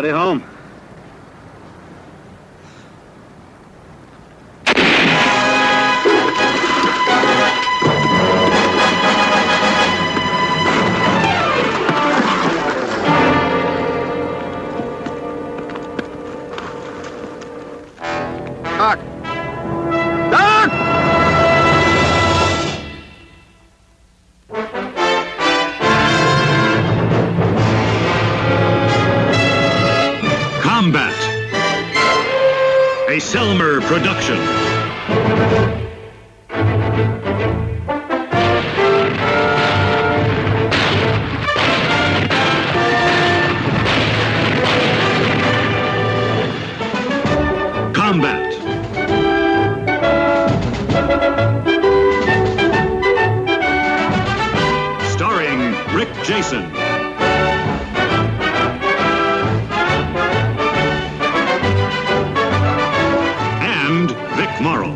Anybody home? Doc! Doc! Combat. A Selmer production. Combat. Starring Rick Jason. And Vic Morrow.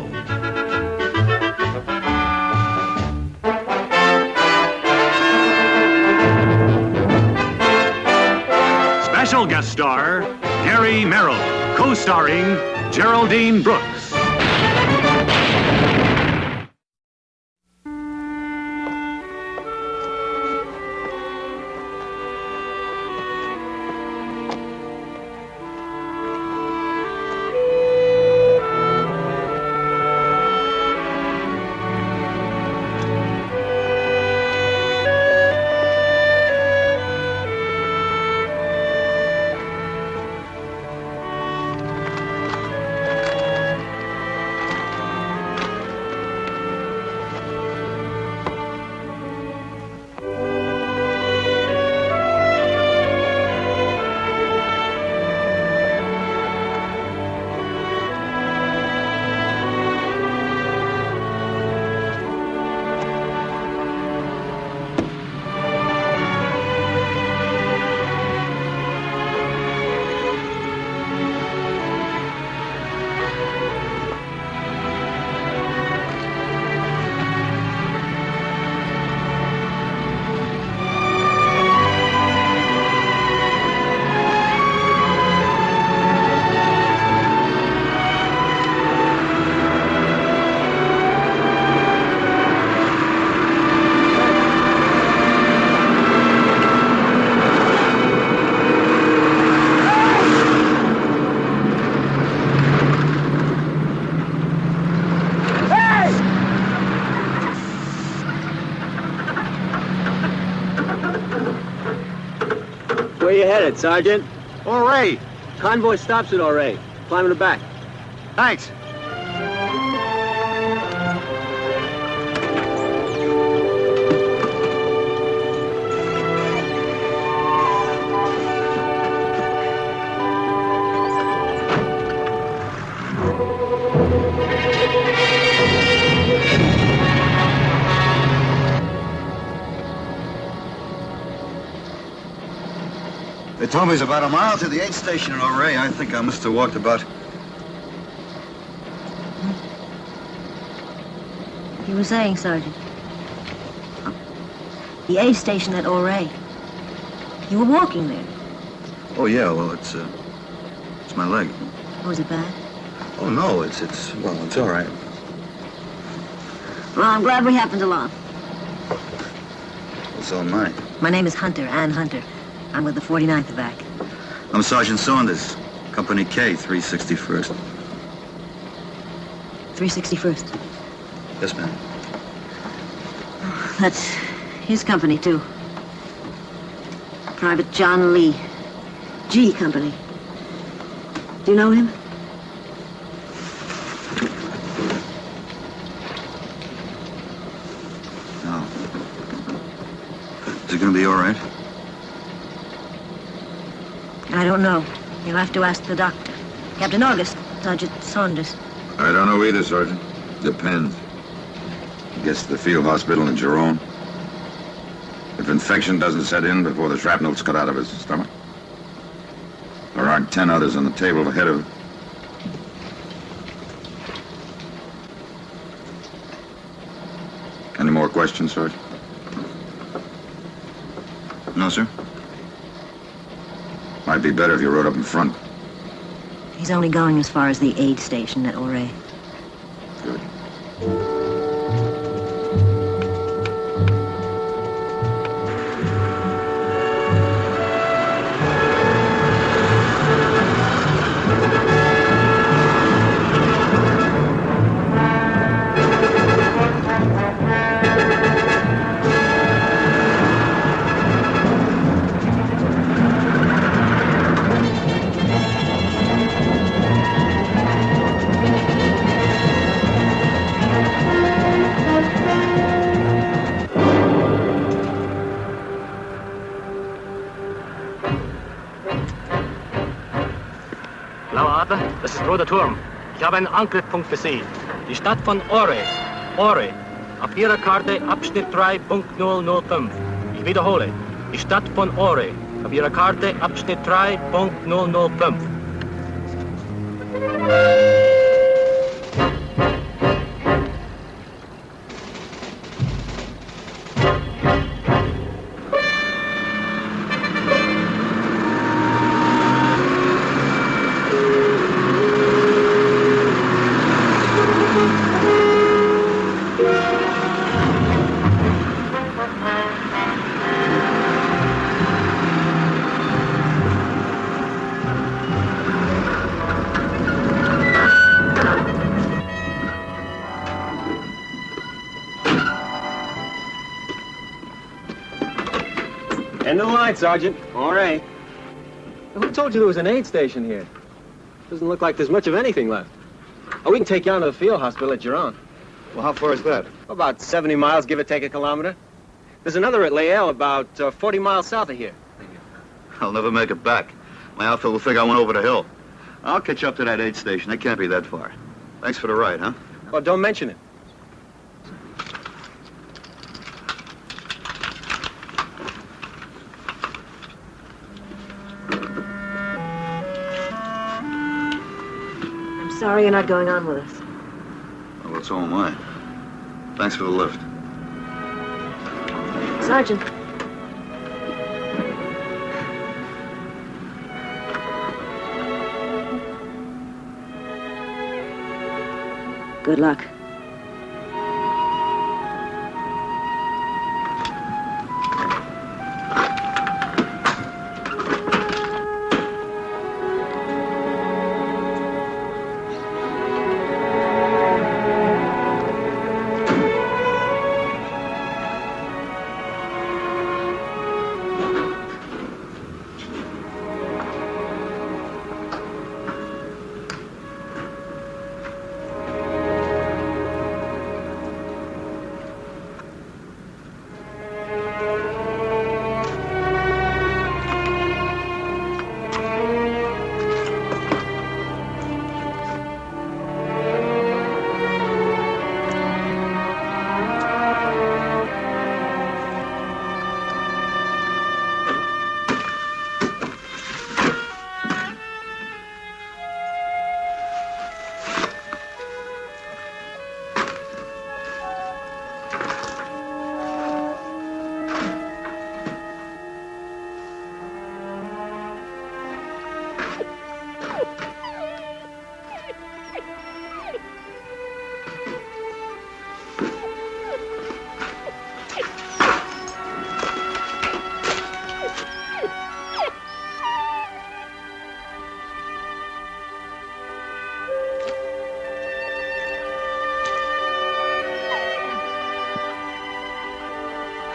Special guest star, Gary Merrill. Co-starring Geraldine Brooks. Where you headed, Sergeant? Ray. Convoy stops at Oray. Climb in the back. Thanks. They told me it's about a mile to the aid station in Oray. I think I must have walked about. You were saying, Sergeant. The aid station at Oray. You were walking there. Oh, yeah, well, it's my leg. Oh, is it bad? Oh, no, it's all right. Well, I'm glad we happened along. Well, so am I. My name is Hunter, Ann Hunter. I'm with the 49th Evac. I'm Sergeant Saunders, Company K, 361st. 361st. Yes, ma'am. That's his company, too. Private John Lee. G Company. Do you know him? No. Is it going to be all right? I don't know. You'll have to ask the doctor. Captain August, Sergeant Saunders. I don't know either, Sergeant. Depends. He gets to the field hospital in Jerome. If infection doesn't set in before the shrapnel's cut out of his stomach. There aren't 10 others on the table ahead of him. Any more questions, Sergeant? No, sir. Might be better if you rode up in front. He's only going as far as the aid station at Ouray. Good. Lauer, das ist Roter Turm. Ich habe einen Angriffspunkt für Sie. Die Stadt von Ouray. Ouray. Auf Ihrer Karte Abschnitt 3.005. Ich wiederhole. Die Stadt von Ouray. Auf Ihrer Karte Abschnitt 3.005. End of the line, Sergeant. All right. Who told you there was an aid station here? Doesn't look like there's much of anything left. Oh, we can take you on to the field hospital at Giron. Well, how far is that? About 70 miles, give or take a kilometer. There's another at Layelle about 40 miles south of here. I'll never make it back. My outfit will think I went over the hill. I'll catch up to that aid station. It can't be that far. Thanks for the ride, huh? Well, don't mention it. I'm sorry you're not going on with us. Well, so am I. Thanks for the lift. Sergeant. Good luck.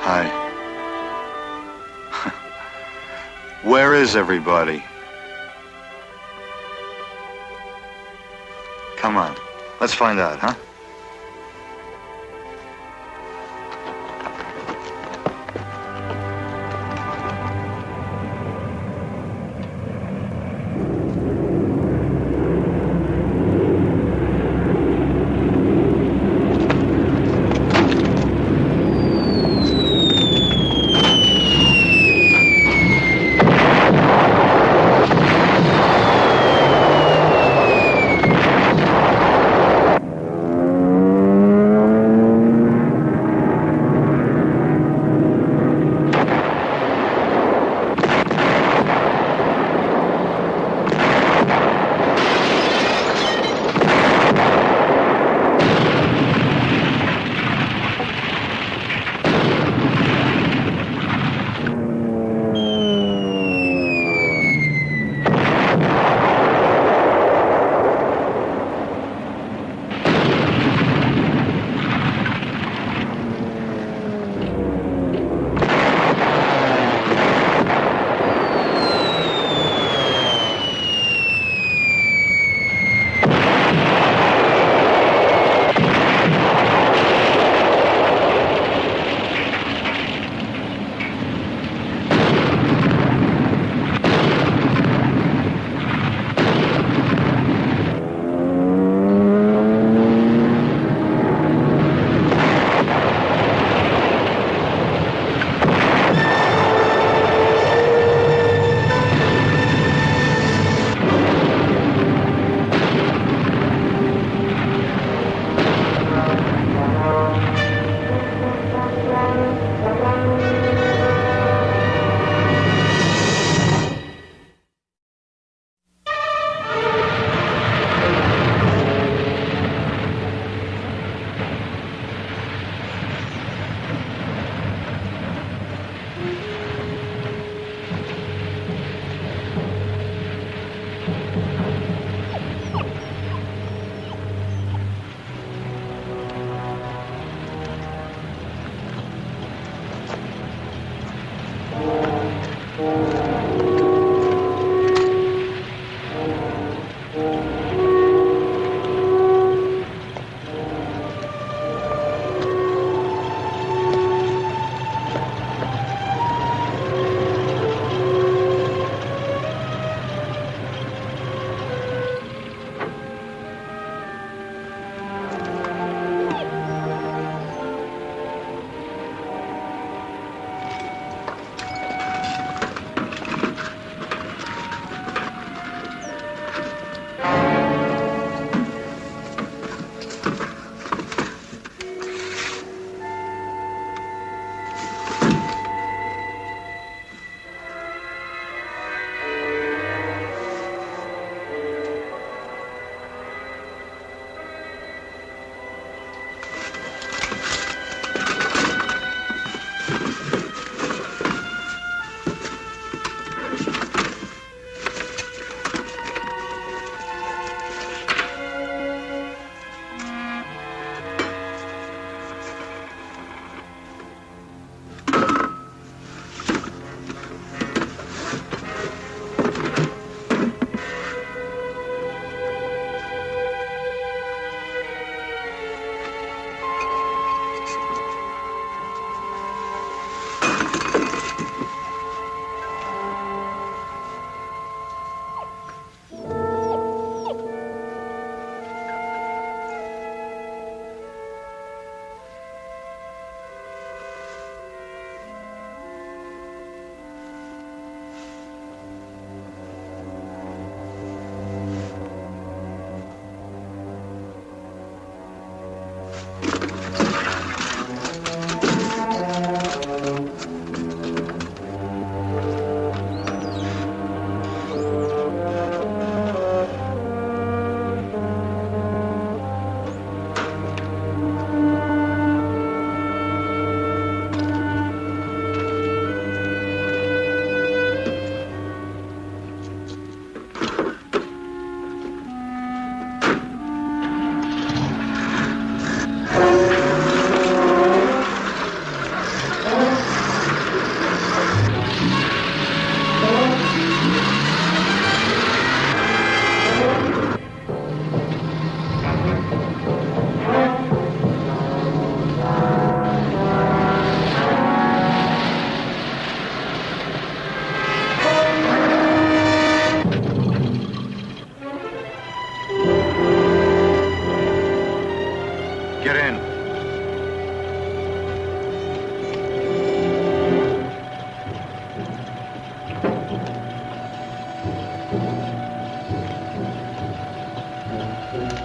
Hi. Where is everybody? Come on. Let's find out, huh?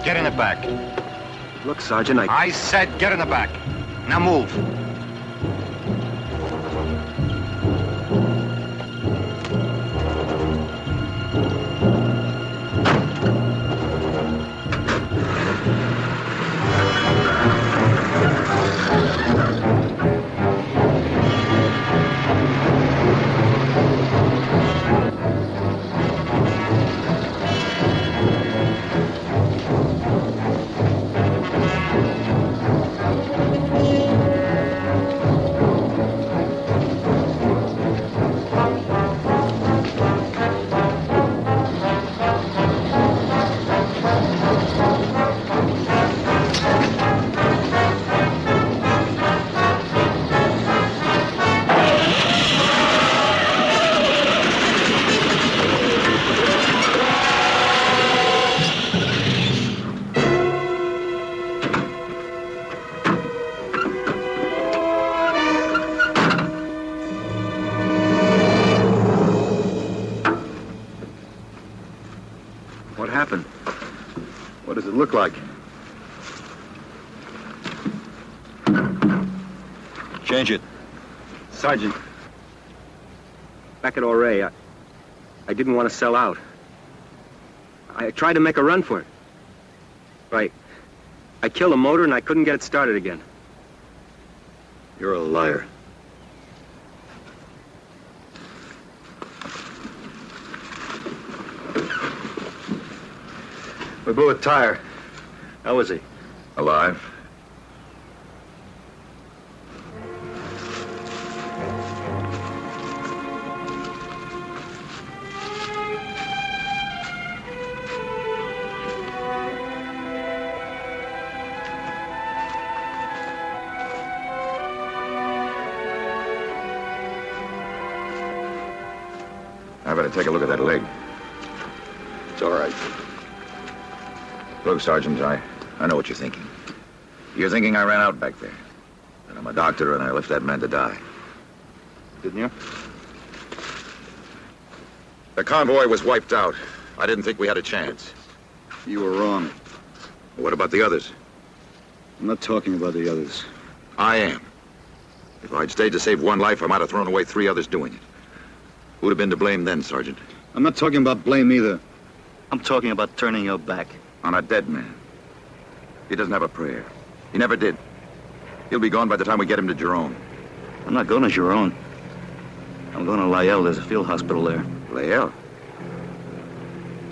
Get in the back. Look, Sergeant, I said get in the back. Now move. What happened? What does it look like? Change it. Sergeant, back at Ouray, I didn't want to sell out. I tried to make a run for it. Right. I killed a motor and I couldn't get it started again. You're a liar. We blew a tire. How is he? Alive? I better take a look at that leg. It's all right. Look, Sergeant, I know what you're thinking. You're thinking I ran out back there. And I'm a doctor and I left that man to die. Didn't you? The convoy was wiped out. I didn't think we had a chance. You were wrong. What about the others? I'm not talking about the others. I am. If I'd stayed to save one life, I might have thrown away 3 others doing it. Who'd have been to blame then, Sergeant? I'm not talking about blame either. I'm talking about turning your back. On a dead man. He doesn't have a prayer. He never did. He'll be gone by the time we get him to Jerome. I'm not going to Giron. I'm going to Lyell. There's a field hospital there. Lyell?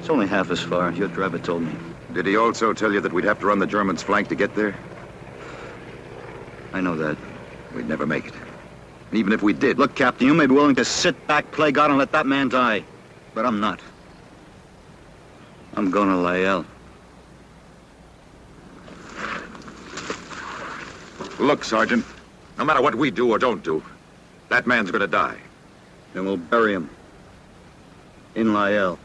It's only half as far. Your driver told me. Did he also tell you that we'd have to run the Germans' flank to get there? I know that. We'd never make it. And even if we did... Look, Captain, you may be willing to sit back, play God, and let that man die. But I'm not. I'm going to Lyell. Look, Sergeant, no matter what we do or don't do, that man's gonna die. Then we'll bury him. In Lyell.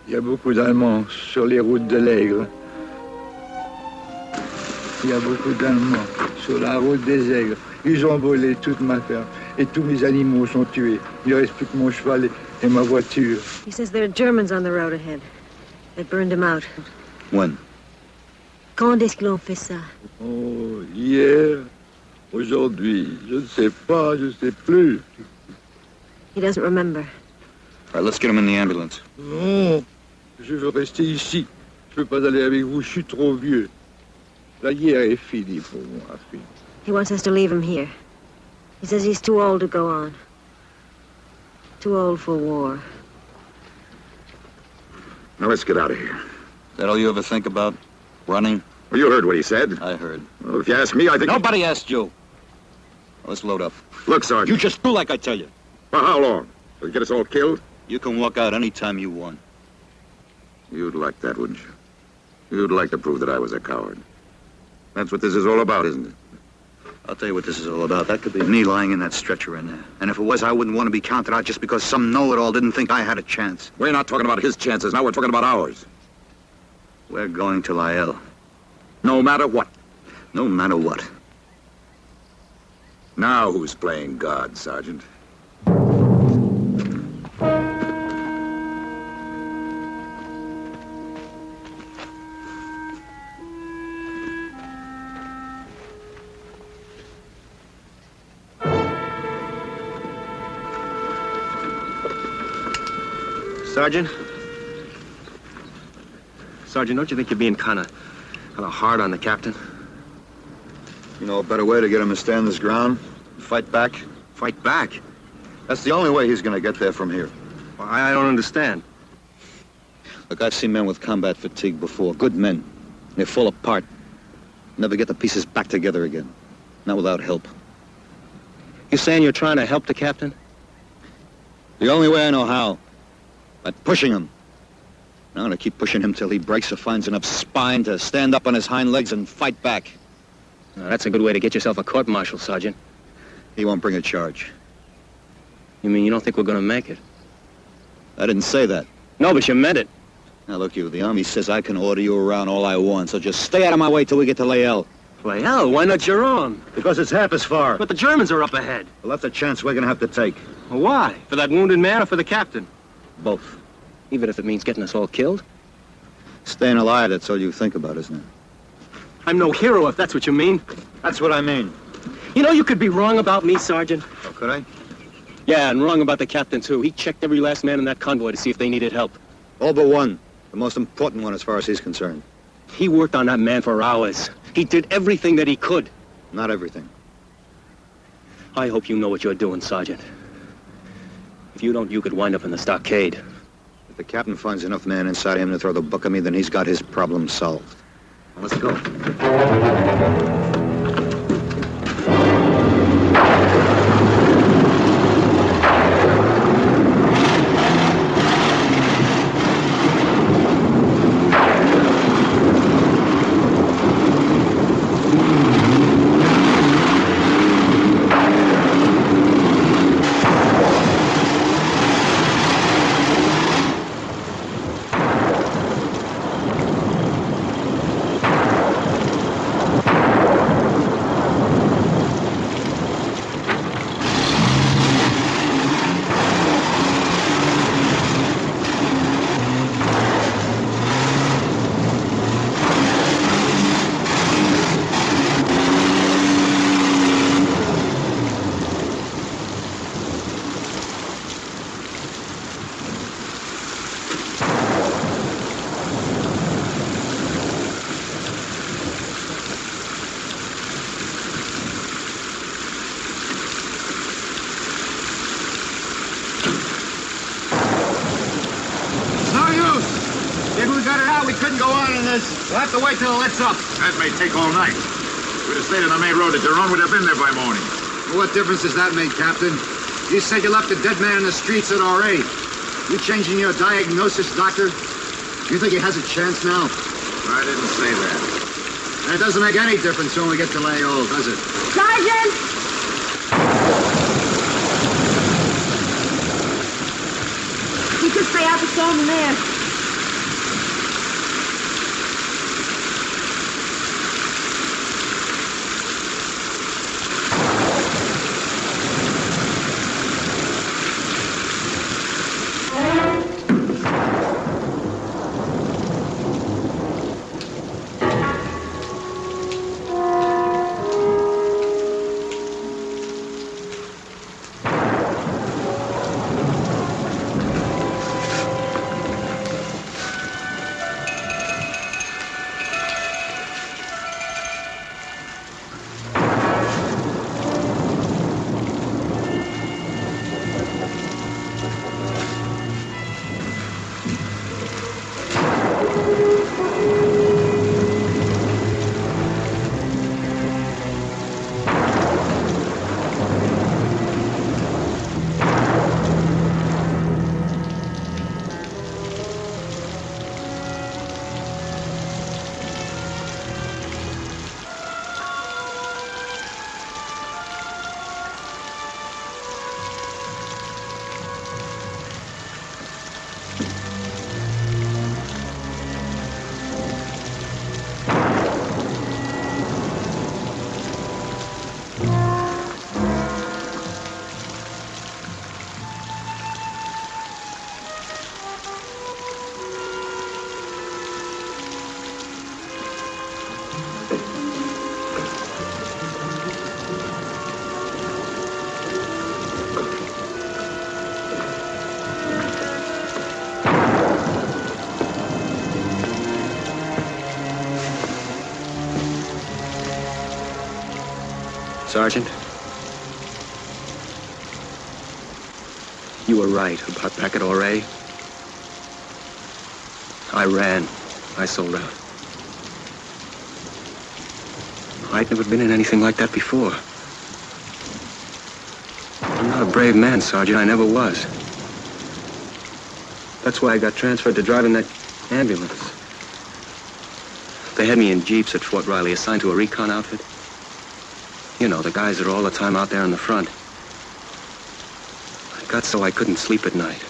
Il y a beaucoup d'Allemands sur les routes de l'Aigle. Il y a beaucoup d'Allemands sur la route des Aigles. Ils ont volé toute ma ferme et tous mes animaux sont tués. Il ne reste plus que mon cheval et ma voiture. He says there are Germans on the road ahead. They burned him out. When? Quand est-ce qu'ils ont fait ça? Oh, hier, aujourd'hui, je ne sais pas, je ne sais plus. He doesn't remember. All right, let's get him in the ambulance. Non, je veux rester ici. Je ne peux pas aller avec vous, je suis trop vieux. La guerre est finie pour moi, fille. He wants us to leave him here. He says he's too old to go on. Too old for war. Now let's get out of here. Is that all you ever think about? Running? Well, you heard what he said. I heard. Well, if you ask me, I think... Nobody asked you. Well, let's load up. Look, Sergeant. You just do like I tell you. For how long? Will you get us all killed? You can walk out any time you want. You'd like that, wouldn't you? You'd like to prove that I was a coward. That's what this is all about, isn't it? I'll tell you what this is all about. That could be me lying in that stretcher in there. And if it was, I wouldn't want to be counted out just because some know-it-all didn't think I had a chance. We're not talking about his chances now. We're talking about ours. We're going to Lyell. No matter what. No matter what. Now who's playing God, Sergeant? Sergeant? Sergeant, don't you think you're being kind of hard on the captain? You know a better way to get him to stand his ground? Fight back? Fight back? That's the only way he's going to get there from here. Well, I don't understand. Look, I've seen men with combat fatigue before. Good men. They fall apart. Never get the pieces back together again. Not without help. You saying you're trying to help the captain? The only way I know how. By pushing him. I'm going to keep pushing him till he breaks or finds enough spine to stand up on his hind legs and fight back. Now, that's a good way to get yourself a court-martial, Sergeant. He won't bring a charge. You mean you don't think we're going to make it? I didn't say that. No, but you meant it. Now, look, the Army says I can order you around all I want, so just stay out of my way till we get to Lyell. Lyell? Why not Jerome? Because it's half as far. But the Germans are up ahead. Well, that's a chance we're going to have to take. Well, why? For that wounded man or for the captain? Both. Even if it means getting us all killed? Staying alive, that's all you think about, isn't it? I'm no hero, if that's what you mean. That's what I mean. You know, you could be wrong about me, Sergeant. Oh, could I? Yeah, and wrong about the captain, too. He checked every last man in that convoy to see if they needed help. All but one. The most important one as far as he's concerned. He worked on that man for hours. He did everything that he could. Not everything. I hope you know what you're doing, Sergeant. If you don't, you could wind up in the stockade. If the captain finds enough men inside him to throw the book at me, then he's got his problem solved. Well, let's go. We'll have to wait till it lets up. That may take all night. We'd have stayed on the main road to Jerome. We'd have been there by morning. Well, what difference does that make, Captain? You said you left a dead man in the streets at R.A. You changing your diagnosis, Doctor? You think he has a chance now? I didn't say that. And it doesn't make any difference when we get to Lyell, does it? Sergeant! You could stay out the storm in there. Sergeant. You were right about back at Oray. I ran. I sold out. I'd never been in anything like that before. I'm not a brave man, Sergeant. I never was. That's why I got transferred to driving that ambulance. They had me in jeeps at Fort Riley, assigned to a recon outfit. You know, the guys that are all the time out there in the front. I got so I couldn't sleep at night.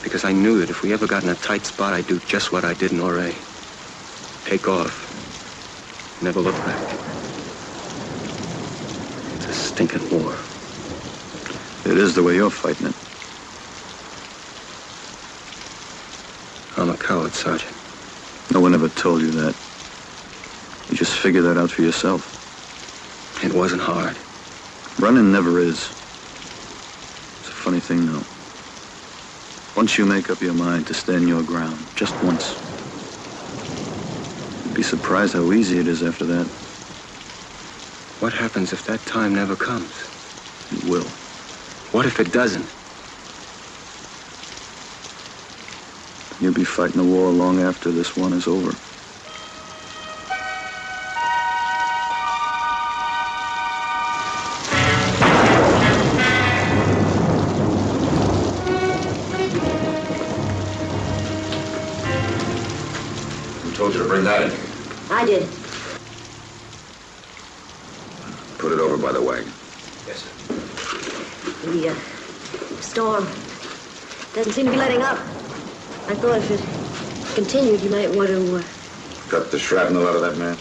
Because I knew that if we ever got in a tight spot, I'd do just what I did in Oray. Take off. Never look back. It's a stinking war. It is the way you're fighting it. I'm a coward, Sergeant. No one ever told you that. You just figured that out for yourself. It wasn't hard. Running never is. It's a funny thing, though. Once you make up your mind to stand your ground, just once, you'd be surprised how easy it is after that. What happens if that time never comes? It will. What if it doesn't? You'll be fighting a war long after this one is over. Who told you to bring that in here? I did. Put it over by the wagon. Yes, sir. The storm doesn't seem to be letting up. I thought if it continued, you might want to, Cut the shrapnel out of that man?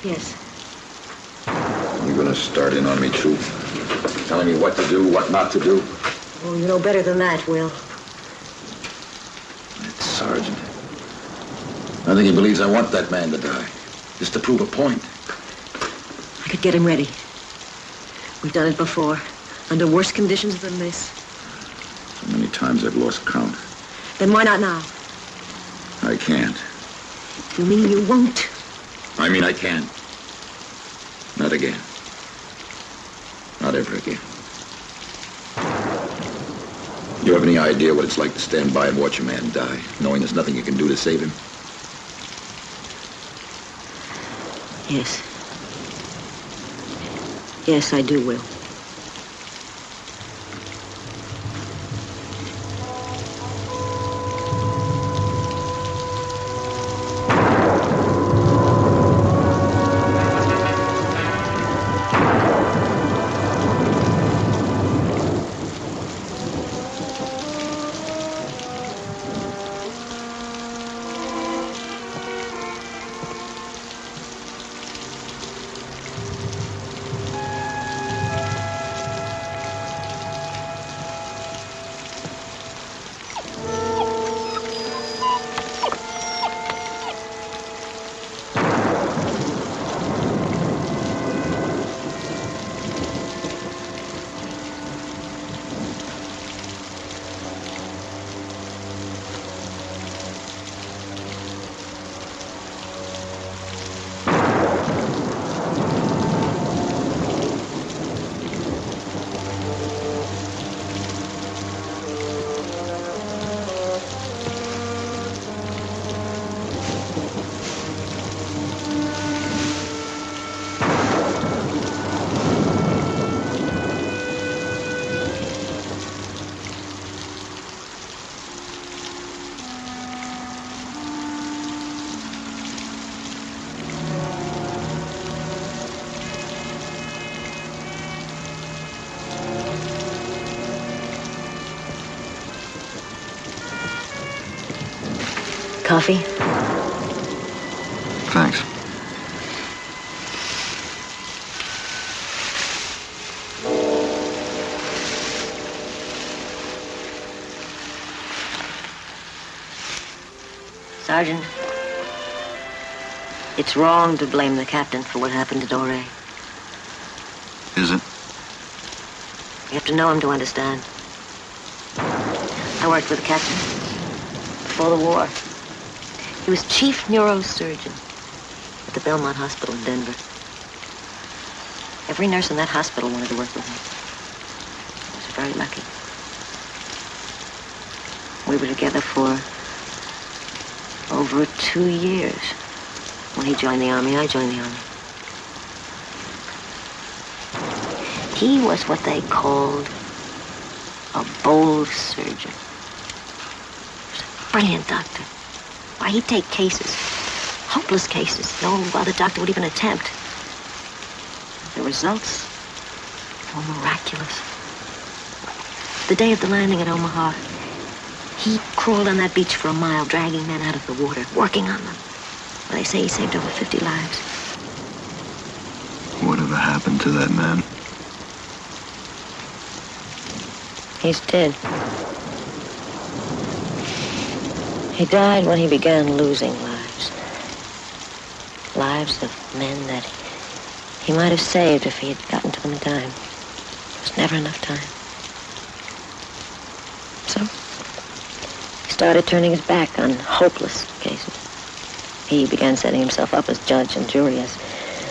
yes. You gonna start in on me, too? Telling me what to do, what not to do? Oh, you know better than that, Will. That sergeant. I think he believes I want that man to die. Just to prove a point. I could get him ready. We've done it before, under worse conditions than this. So many times I've lost count. Then why not now? I can't. You mean you won't? I mean, I can. Not again. Not ever again. You have any idea what it's like to stand by and watch a man die, knowing there's nothing you can do to save him? Yes. Yes, I do, Will. Coffee? Thanks. Sergeant, it's wrong to blame the captain for what happened at Oray. Is it? You have to know him to understand. I worked with the captain before the war. He was chief neurosurgeon at the Belmont Hospital in Denver. Every nurse in that hospital wanted to work with me. I was very lucky. We were together for over 2 years. When he joined the Army, I joined the Army. He was what they called a bold surgeon. He was a brilliant doctor. Why, he'd take cases, hopeless cases, no other doctor would even attempt. The results were miraculous. The day of the landing at Omaha, he crawled on that beach for a mile, dragging men out of the water, working on them. Well, they say he saved over 50 lives. Whatever happened to that man? He's dead. He died when he began losing lives. Lives of men that he might have saved if he had gotten to them in time. There was never enough time. So, he started turning his back on hopeless cases. He began setting himself up as judge and jury as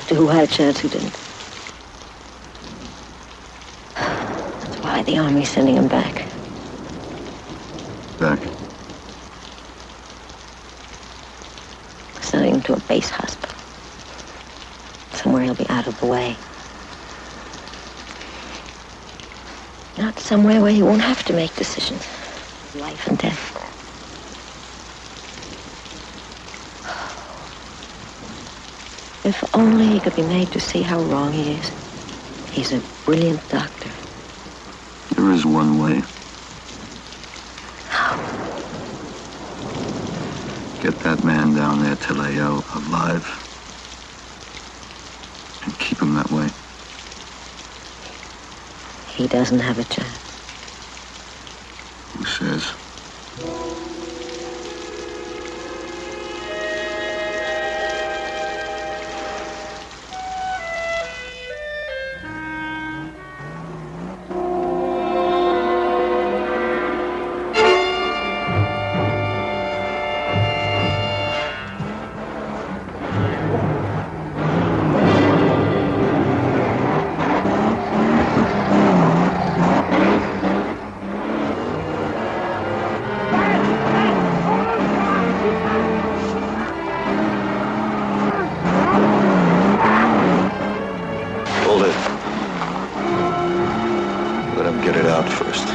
to who had a chance, who didn't. That's why the Army's sending him back. Back? Sending him to a base hospital. Somewhere he'll be out of the way. Not somewhere where he won't have to make decisions. Life and death. If only he could be made to see how wrong he is. He's a brilliant doctor. There is one way. How? Get that man down there to Lael alive. And keep him that way. He doesn't have a chance. Who says? Hold it. Let him get it out first.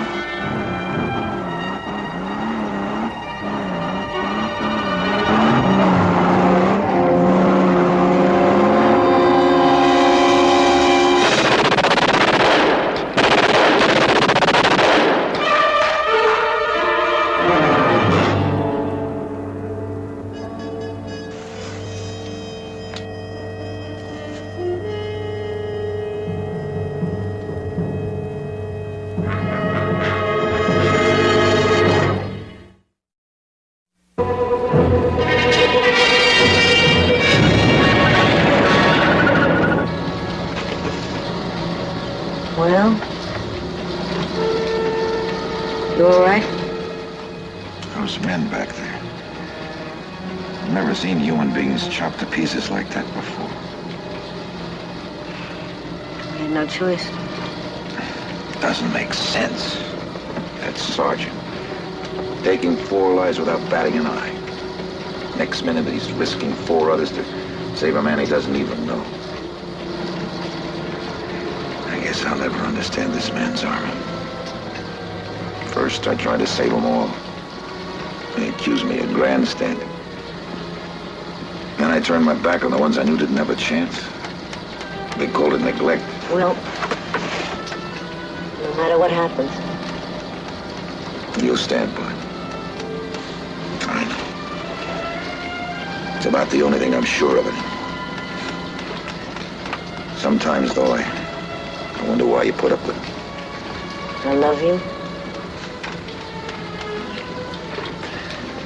Well? You all right? Those men back there. I've never seen human beings chopped to pieces like that before. We had no choice. Doesn't make sense. That sergeant. Taking 4 lives without batting an eye. Next minute he's risking 4 others to save a man he doesn't even know. I guess I'll never understand this man's army. First, I tried to save them all. They accused me of grandstanding. Then I turned my back on the ones I knew didn't have a chance. They called it neglect. Well, no matter what happens, You'll stand by. Fine. It's about the only thing I'm sure of anymore. Sometimes, though, I wonder why you put up with me. I love you.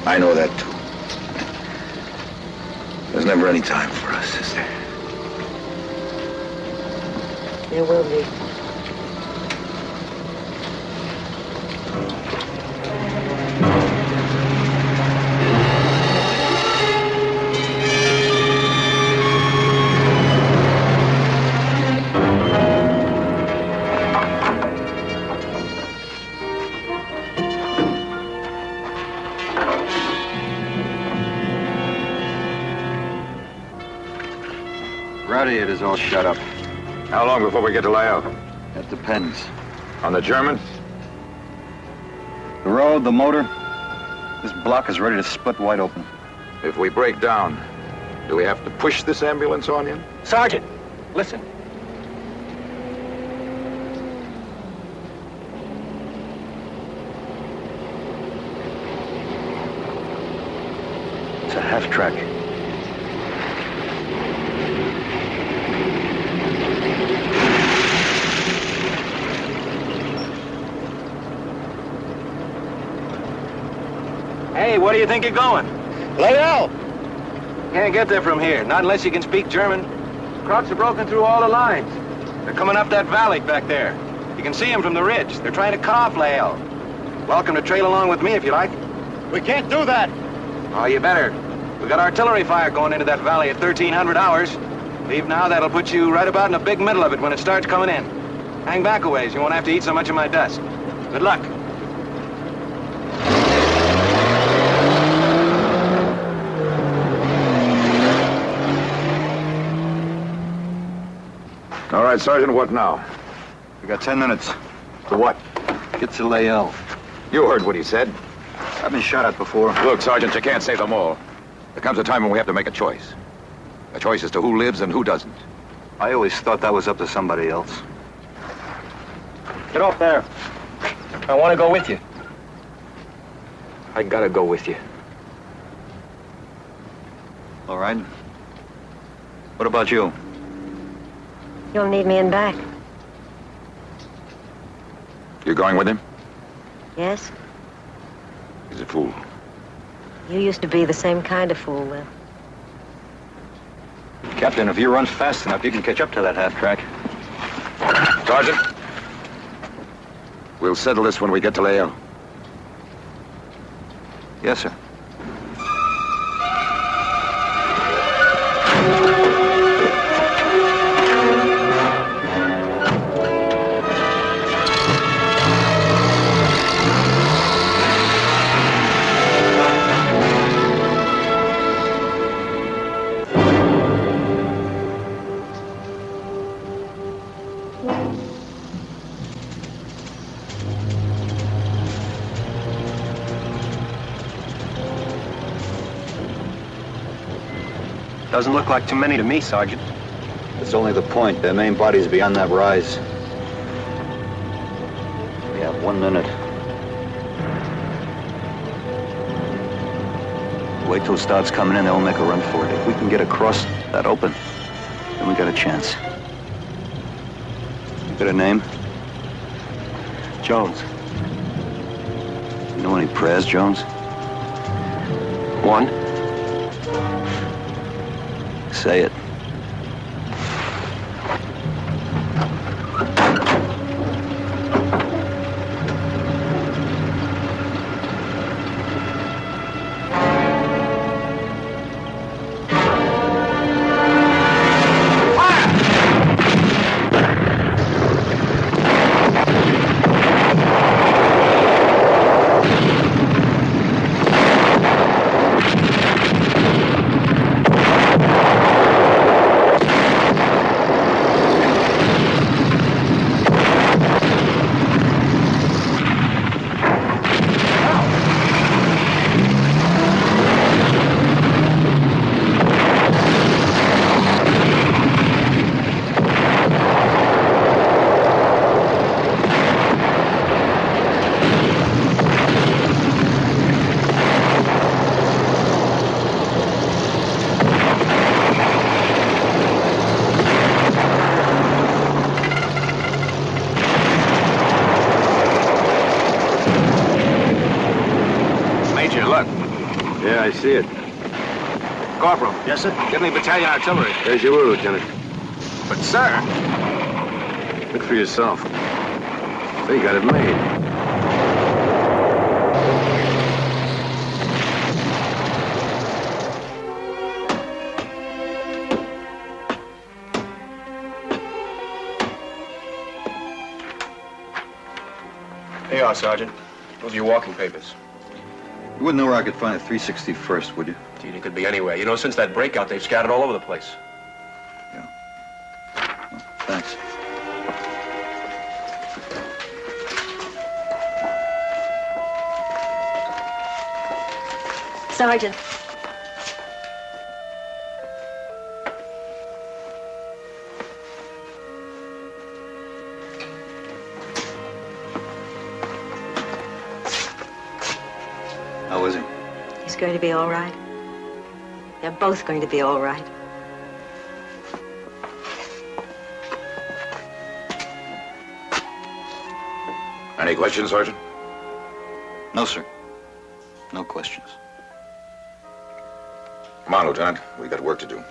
I know that, too. There's never any time for us, is there? There will be. Radiator's all shut up. How long before we get to Lael? That depends. On the German? The road, the motor, this block is ready to split wide open. If we break down, do we have to push this ambulance on you? Sergeant, listen. It's a half-track. Hey, where do you think you're going? Lael! Can't get there from here, not unless you can speak German. Crocs are broken through all the lines. They're coming up that valley back there. You can see them from the ridge. They're trying to cut off Lael. Welcome to trail along with me if you like. We can't do that! Oh, you better. We got artillery fire going into that valley at 1300 hours. Leave now, that'll put you right about in the big middle of it when it starts coming in. Hang back a ways, you won't have to eat so much of my dust. Good luck. All right, Sergeant, what now? We got 10 minutes. To what? Get to Lael. You heard what he said. I've been shot at before. Look, Sergeant, you can't save them all. There comes a time when we have to make a choice. A choice as to who lives and who doesn't. I always thought that was up to somebody else. Get off there. I want to go with you. I gotta go with you. All right. What about you? You'll need me in back. You going with him? Yes? He's a fool. You used to be the same kind of fool, Will. Captain, if you run fast enough, you can catch up to that half-track. Sergeant, we'll settle this when we get to Lael. Yes, sir. Doesn't look like too many to me, Sergeant. It's only the point. Their main body's beyond that rise. We have 1 minute. Wait till it starts coming in, they'll make a run for it. If we can get across that open, then we got a chance. You got a name? Jones. You know any prayers, Jones? One. Say it. Yeah, I see it. Corporal. Yes, sir? Give me battalion artillery. As you will, Lieutenant. But, sir, Look for yourself. They got it made. Here you are, Sergeant. Those are your walking papers. You wouldn't know where I could find a 361st, would you? Gee, it could be anywhere. You know, since that breakout, they've scattered all over the place. Yeah. Thanks. Sergeant. How is he? He's going to be all right. They're both going to be all right. Any questions, Sergeant? No, sir. No questions. Come on, Lieutenant. We got work to do.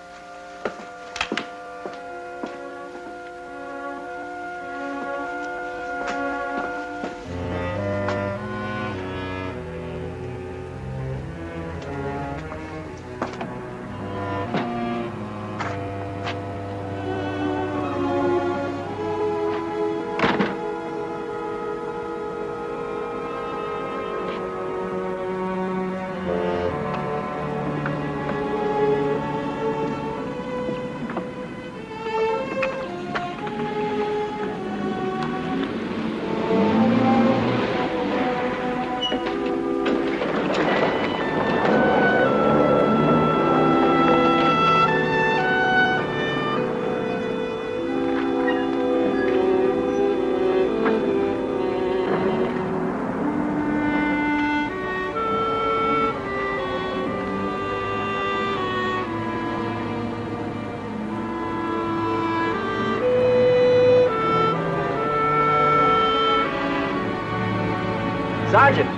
Sergeant!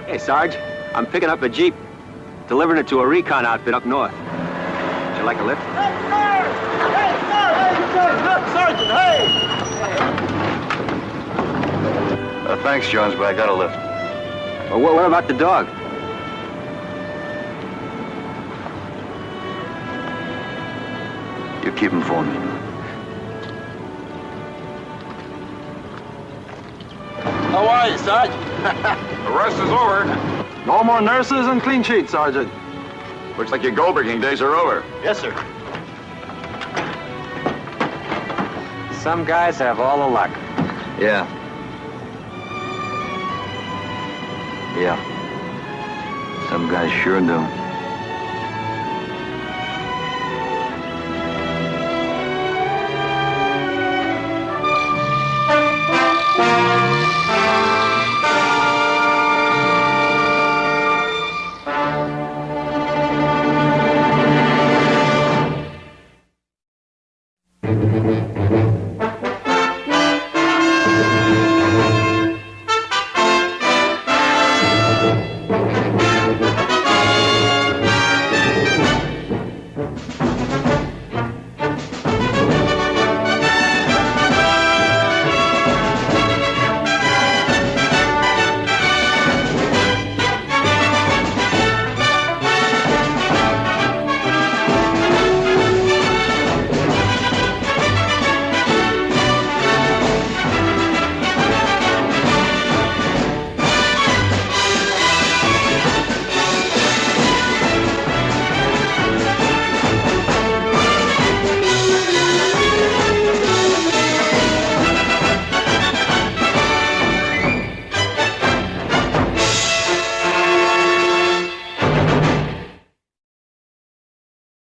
Hey, Sarge. I'm picking up a Jeep, delivering it to a recon outfit up north. Would you like a lift? Sergeant, hey! Thanks, Jones, but I got a lift. Well, what about the dog? You keep him for me. How are you, Sarge? The rest is over. No more nurses and clean sheets, Sergeant. Looks like your gold-breaking days are over. Yes, sir. Some guys have all the luck. Yeah. Yeah. Some guys sure do.